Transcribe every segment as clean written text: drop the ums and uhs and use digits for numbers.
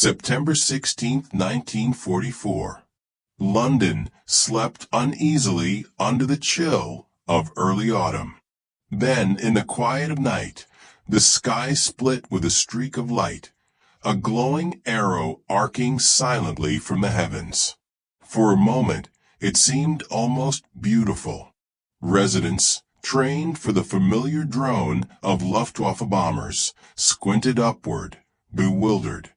September 16, 1944. London slept uneasily under the chill of early autumn. Then, in the quiet of night, the sky split with a streak of light, a glowing arrow arcing silently from the heavens. For a moment, it seemed almost beautiful. Residents, trained for the familiar drone of Luftwaffe bombers, squinted upward, bewildered.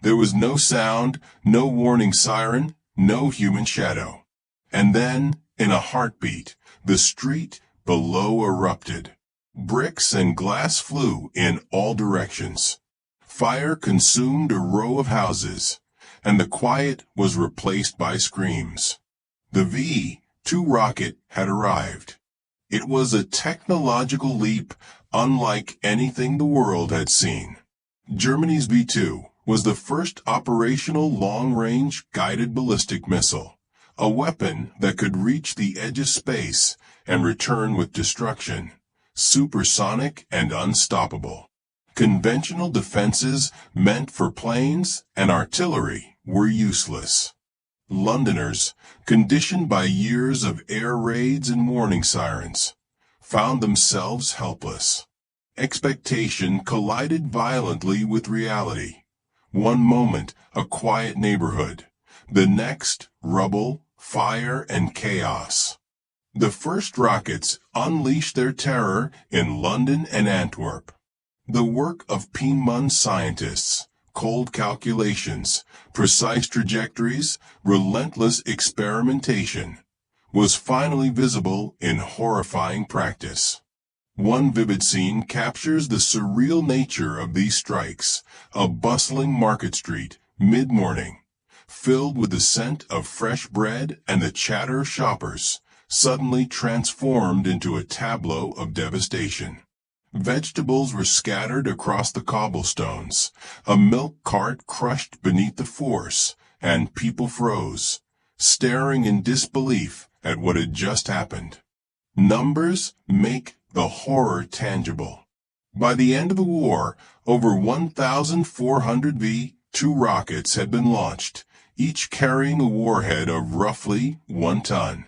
There was no sound, no warning siren, no human shadow. And then, in a heartbeat, the street below erupted. Bricks and glass flew in all directions. Fire consumed a row of houses, and the quiet was replaced by screams. The V-2 rocket had arrived. It was a technological leap unlike anything the world had seen. Germany's V-2 was the first operational long-range guided ballistic missile, a weapon that could reach the edge of space and return with destruction, supersonic and unstoppable. Conventional defenses meant for planes and artillery were useless. Londoners, conditioned by years of air raids and warning sirens, found themselves helpless. Expectation collided violently with reality. One moment, a quiet neighborhood. The next, rubble, fire, and chaos. The first rockets unleashed their terror in London and Antwerp. The work of P-1 scientists, cold calculations, precise trajectories, relentless experimentation, was finally visible in horrifying practice. One vivid scene captures the surreal nature of these strikes, a bustling market street, mid-morning, filled with the scent of fresh bread and the chatter of shoppers, suddenly transformed into a tableau of devastation. Vegetables were scattered across the cobblestones, a milk cart crushed beneath the force, and people froze, staring in disbelief at what had just happened. Numbers make the horror tangible. By the end of the war, over 1,400 V-2 rockets had been launched, each carrying a warhead of roughly 1 ton.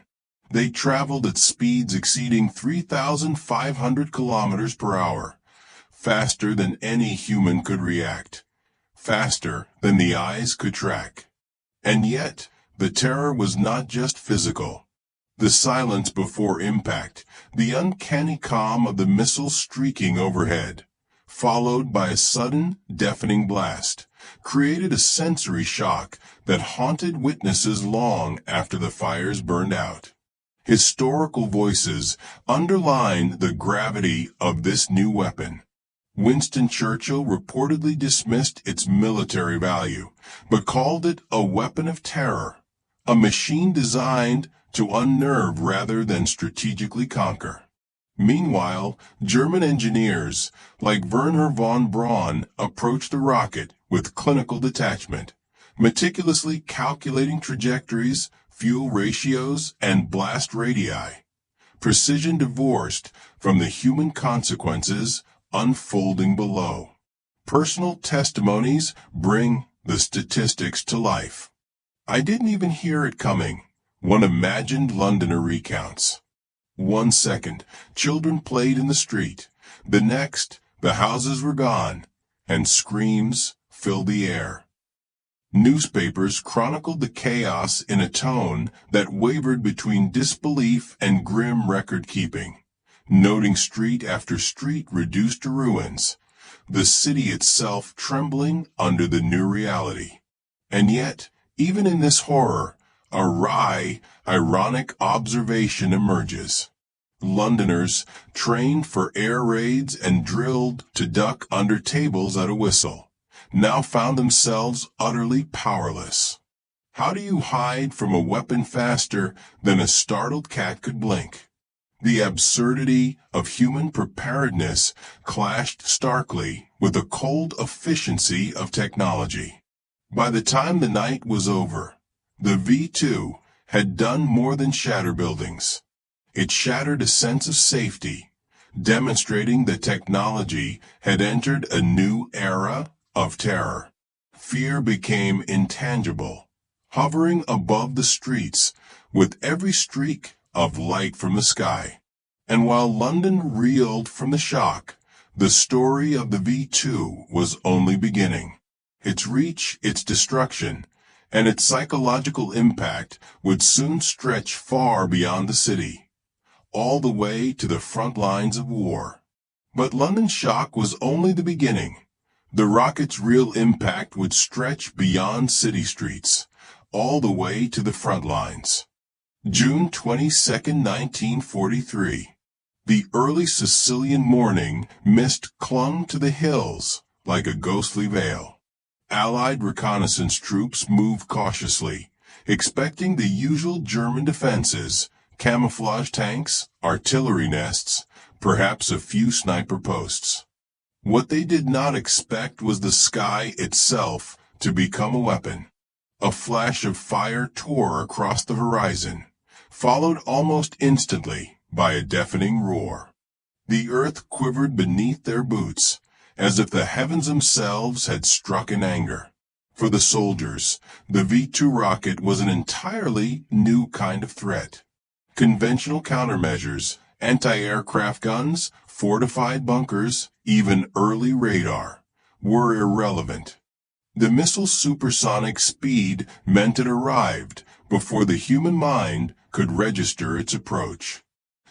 They traveled at speeds exceeding 3,500 kilometers per hour, faster than any human could react, faster than the eyes could track. And yet, the terror was not just physical. The silence before impact, the uncanny calm of the missile streaking overhead, followed by a sudden, deafening blast, created a sensory shock that haunted witnesses long after the fires burned out. Historical voices underlined the gravity of this new weapon. Winston Churchill reportedly dismissed its military value, but called it a weapon of terror, a machine designed to unnerve rather than strategically conquer. Meanwhile, German engineers like Werner von Braun approached the rocket with clinical detachment, meticulously calculating trajectories, fuel ratios, and blast radii, precision divorced from the human consequences unfolding below. Personal testimonies bring the statistics to life. "I didn't even hear it coming," one imagined Londoner recounts. 1 second, children played in the street. The next, the houses were gone, and screams filled the air. Newspapers chronicled the chaos in a tone that wavered between disbelief and grim record-keeping, noting street after street reduced to ruins, the city itself trembling under the new reality. And yet, even in this horror, a wry, ironic observation emerges. Londoners, trained for air raids and drilled to duck under tables at a whistle, now found themselves utterly powerless. How do you hide from a weapon faster than a startled cat could blink? The absurdity of human preparedness clashed starkly with the cold efficiency of technology. By the time the night was over, the V-2 had done more than shatter buildings. It shattered a sense of safety, demonstrating that technology had entered a new era of terror. fear became intangible, hovering above the streets with every streak of light from the sky. And while London reeled from the shock, the story of the V-2 was only beginning. Its reach, its destruction, and its psychological impact would soon stretch far beyond the city, all the way to the front lines of war. But London's shock was only the beginning. The rocket's real impact would stretch beyond city streets, all the way to the front lines. June 22, 1943. The early Sicilian morning mist clung to the hills like a ghostly veil. Allied reconnaissance troops moved cautiously, expecting the usual German defenses, camouflage tanks, artillery nests, perhaps a few sniper posts. What they did not expect was the sky itself to become a weapon. A flash of fire tore across the horizon, followed almost instantly by a deafening roar. The earth quivered beneath their boots, as if the heavens themselves had struck in anger. For the soldiers, the V-2 rocket was an entirely new kind of threat. Conventional countermeasures, anti-aircraft guns, fortified bunkers, even early radar, were irrelevant. The missile's supersonic speed meant it arrived before the human mind could register its approach.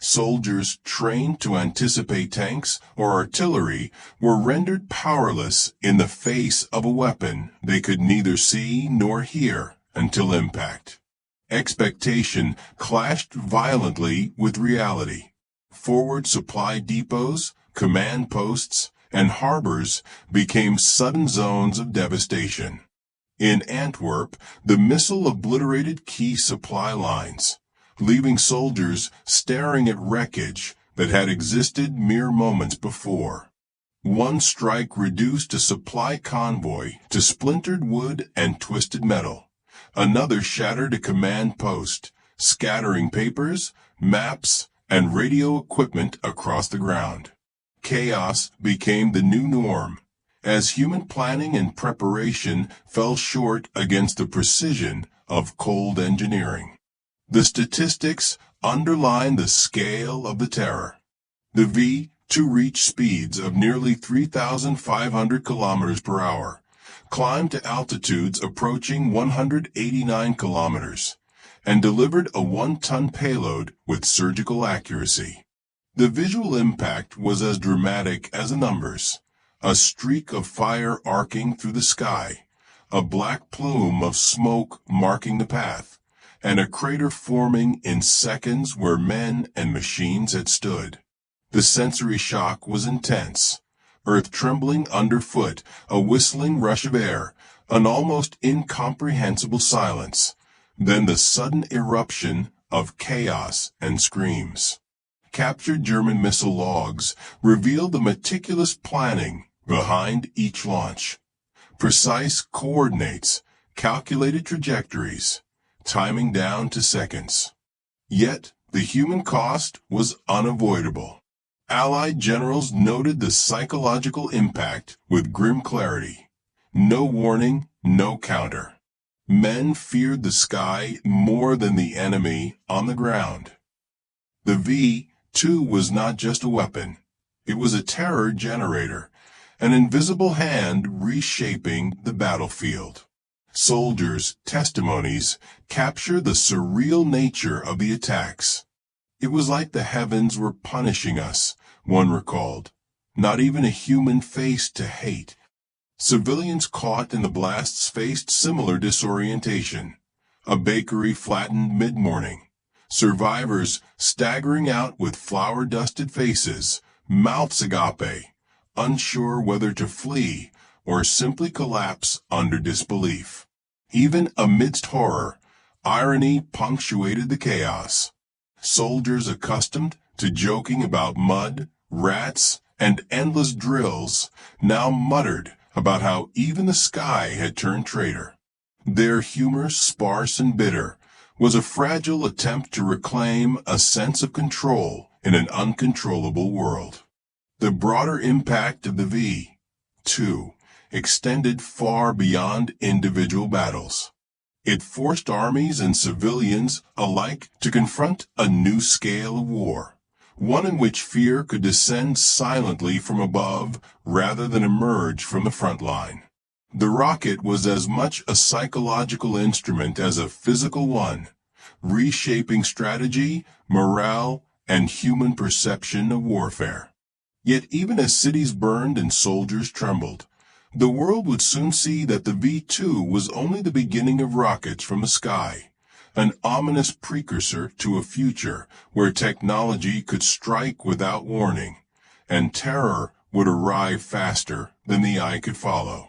Soldiers trained to anticipate tanks or artillery were rendered powerless in the face of a weapon they could neither see nor hear until impact. Expectation clashed violently with reality. Forward supply depots, command posts, and harbors became sudden zones of devastation. In Antwerp, the missile obliterated key supply lines, leaving soldiers staring at wreckage that had existed mere moments before. One strike reduced a supply convoy to splintered wood and twisted metal. Another shattered a command post, scattering papers, maps, and radio equipment across the ground. Chaos became the new norm, as human planning and preparation fell short against the precision of cold engineering. The statistics underline the scale of the terror. The V-2 reached speeds of nearly 3,500 kilometers per hour, climbed to altitudes approaching 189 kilometers, and delivered a 1-ton payload with surgical accuracy. The visual impact was as dramatic as the numbers: a streak of fire arcing through the sky, a black plume of smoke marking the path, and a crater forming in seconds where men and machines had stood. The sensory shock was intense. Earth trembling underfoot, a whistling rush of air, an almost incomprehensible silence, then the sudden eruption of chaos and screams. Captured German missile logs revealed the meticulous planning behind each launch. Precise coordinates, calculated trajectories, timing down to seconds. Yet, the human cost was unavoidable. Allied generals noted the psychological impact with grim clarity. No warning, no counter. Men feared the sky more than the enemy on the ground. The V-2 was not just a weapon. It was a terror generator, an invisible hand reshaping the battlefield. Soldiers' testimonies capture the surreal nature of the attacks. It was like the heavens were punishing us, one recalled. Not even a human face to hate. Civilians caught in the blasts faced similar disorientation. A bakery flattened mid-morning. Survivors staggering out with flour-dusted faces, mouths agape, unsure whether to flee or simply collapse under disbelief. Even amidst horror, irony punctuated the chaos. Soldiers accustomed to joking about mud, rats, and endless drills now muttered about how even the sky had turned traitor. Their humor, sparse and bitter, was a fragile attempt to reclaim a sense of control in an uncontrollable world. The broader impact of the V-2 extended far beyond individual battles. It forced armies and civilians alike to confront a new scale of war, one in which fear could descend silently from above rather than emerge from the front line. The rocket was as much a psychological instrument as a physical one, reshaping strategy, morale, and human perception of warfare. Yet even as cities burned and soldiers trembled, the world would soon see that the V-2 was only the beginning of rockets from the sky, an ominous precursor to a future where technology could strike without warning, and terror would arrive faster than the eye could follow.